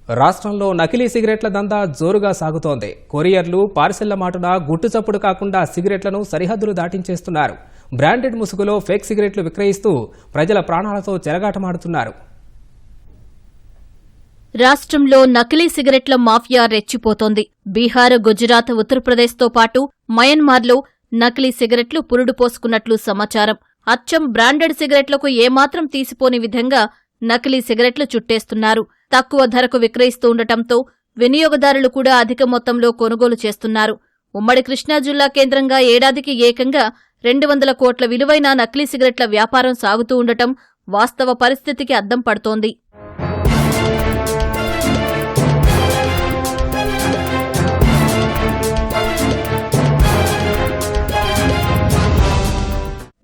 రాష్ట్రంలో నకిలీ సిగరెట్ల దందా జోరుగా సాగుతోంది. కొరియర్లు, పార్సిళ్ల మాటున గుట్టుచప్పుడు కాకుండా సిగరెట్లను సరిహద్దులు దాటించేస్తున్నారు. బ్రాండెడ్ ముసుగులో ఫేక్ సిగరెట్లు విక్రయిస్తూ ప్రజల ప్రాణాలతో చెలగాటమాడుతున్నారు. రాష్ట్రంలో నకిలీ సిగరెట్ల మాఫియా రెచ్చిపోతోంది. బీహార్, గుజరాత్, ఉత్తరప్రదేశ్తో పాటు మయన్మార్లో నకిలీ సిగరెట్లు పురుడు పోసుకున్నట్లు సమాచారం. అచ్చం బ్రాండెడ్ సిగరెట్లకు ఏమాత్రం తీసిపోని విధంగా నకిలీ సిగరెట్లు చుట్టేస్తున్నారు. తక్కువ ధరకు విక్రయిస్తూ ఉండటంతో వినియోగదారులు కూడా అధిక మొత్తంలో కొనుగోలు చేస్తున్నారు. ఉమ్మడి కృష్ణా జిల్లా కేంద్రంగా ఏడాదికి ఏకంగా 200 కోట్ల విలువైన నకిలీ సిగరెట్ల వ్యాపారం సాగుతూ ఉండటం వాస్తవ పరిస్థితికి అద్దం పడుతోంది.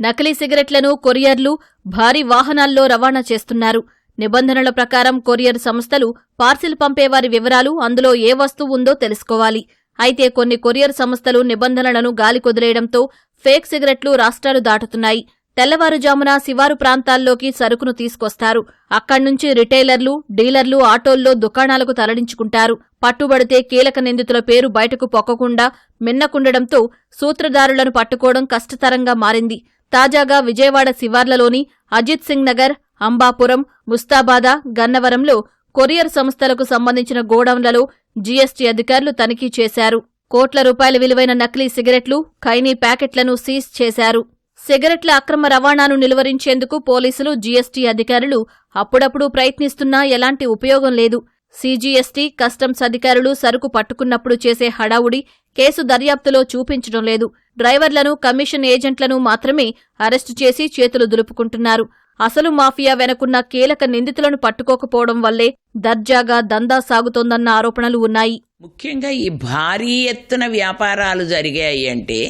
నకిలీ సిగరెట్లను కొరియర్లు భారీ వాహనాల్లో రవాణా చేస్తున్నారు. నిబంధనల ప్రకారం కొరియర్ సంస్థలు పార్సిల్ పంపేవారి వివరాలు, అందులో ఏ వస్తువు ఉందో తెలుసుకోవాలి. అయితే కొన్ని కొరియర్ సంస్థలు నిబంధనలను గాలికొదిలేయడంతో ఫేక్ సిగరెట్లు రాష్ట్రాలు దాటుతున్నాయి. తెల్లవారుజామున శివారు ప్రాంతాల్లోకి సరుకును తీసుకొస్తారు. అక్కడ్నుంచి రిటైలర్లు, డీలర్లు ఆటోల్లో దుకాణాలకు తరలించుకుంటారు. పట్టుబడితే కీలక నిందితుల పేరు బయటకు పొక్కకుండా మిన్నకుండడంతో సూత్రధారులను పట్టుకోవడం కష్టతరంగా మారింది. తాజాగా విజయవాడ శివార్లలోని అజిత్ సింగ్ నగర్, అంబాపురం, ముస్తాబాద, గన్నవరంలో కొరియర్ సంస్థలకు సంబంధించిన గోడౌన్లలో జీఎస్టీ అధికారులు తనిఖీ చేశారు. కోట్ల రూపాయల విలువైన నకిలీ సిగరెట్లు, ఖైనీ ప్యాకెట్లను సీజ్ చేశారు. సిగరెట్ల అక్రమ రవాణాను నిలువరించేందుకు పోలీసులు, జీఎస్టీ అధికారులు అప్పుడప్పుడు ప్రయత్నిస్తున్నా ఎలాంటి ఉపయోగం లేదు. సీజీఎస్టీ, కస్టమ్స్ అధికారులు సరుకు పట్టుకున్నప్పుడు చేసే హడావుడి కేసు దర్యాప్తులో చూపించడం లేదు. డ్రైవర్లను, కమిషన్ ఏజెంట్లను మాత్రమే అరెస్టు చేసి చేతులు దులుపుకుంటున్నారు. అసలు మాఫియా వెనకున్న కీలక నిందితులను పట్టుకోకపోవడం వల్లే దర్జాగా దందా సాగుతోందన్న ఆరోపణలు ఉన్నాయి. ముఖ్యంగా ఈ భారీ ఎత్తున వ్యాపారాలు జరిగాయి అంటే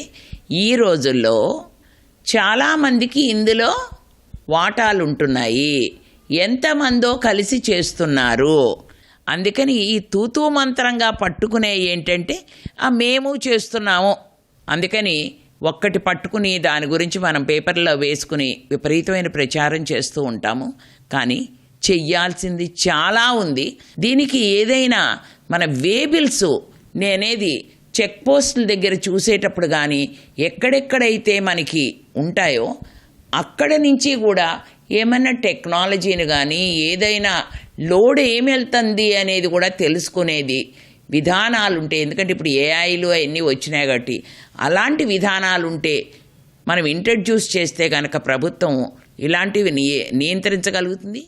ఈ రోజుల్లో చాలామందికి ఇందులో వాటాలుంటున్నాయి. ఎంతమందో కలిసి చేస్తున్నారు. అందుకని ఈ తూతూ మంత్రంగా పట్టుకునే ఏంటంటే మేము చేస్తున్నాము, అందుకని ఒక్కటి పట్టుకుని దాని గురించి మనం పేపర్లో వేసుకుని విపరీతమైన ప్రచారం చేస్తూ ఉంటాము. కానీ చెయ్యాల్సింది చాలా ఉంది. దీనికి ఏదైనా మన వేబిల్స్ నేనేది చెక్ పోస్టుల దగ్గర చూసేటప్పుడు కానీ ఎక్కడెక్కడైతే మనకి ఉంటాయో అక్కడ నుంచి కూడా ఏమైనా టెక్నాలజీని కానీ ఏదైనా లోడ్ ఏమి వెళ్తుంది అనేది కూడా తెలుసుకునేది విధానాలు ఉంటే, ఎందుకంటే ఇప్పుడు ఏఐలు అవన్నీ వచ్చినాయి కాబట్టి అలాంటి విధానాలు ఉంటే మనం ఇంట్రడ్యూస్ చేస్తే కనుక ప్రభుత్వం ఇలాంటివి నియంత్రించగలుగుతుంది.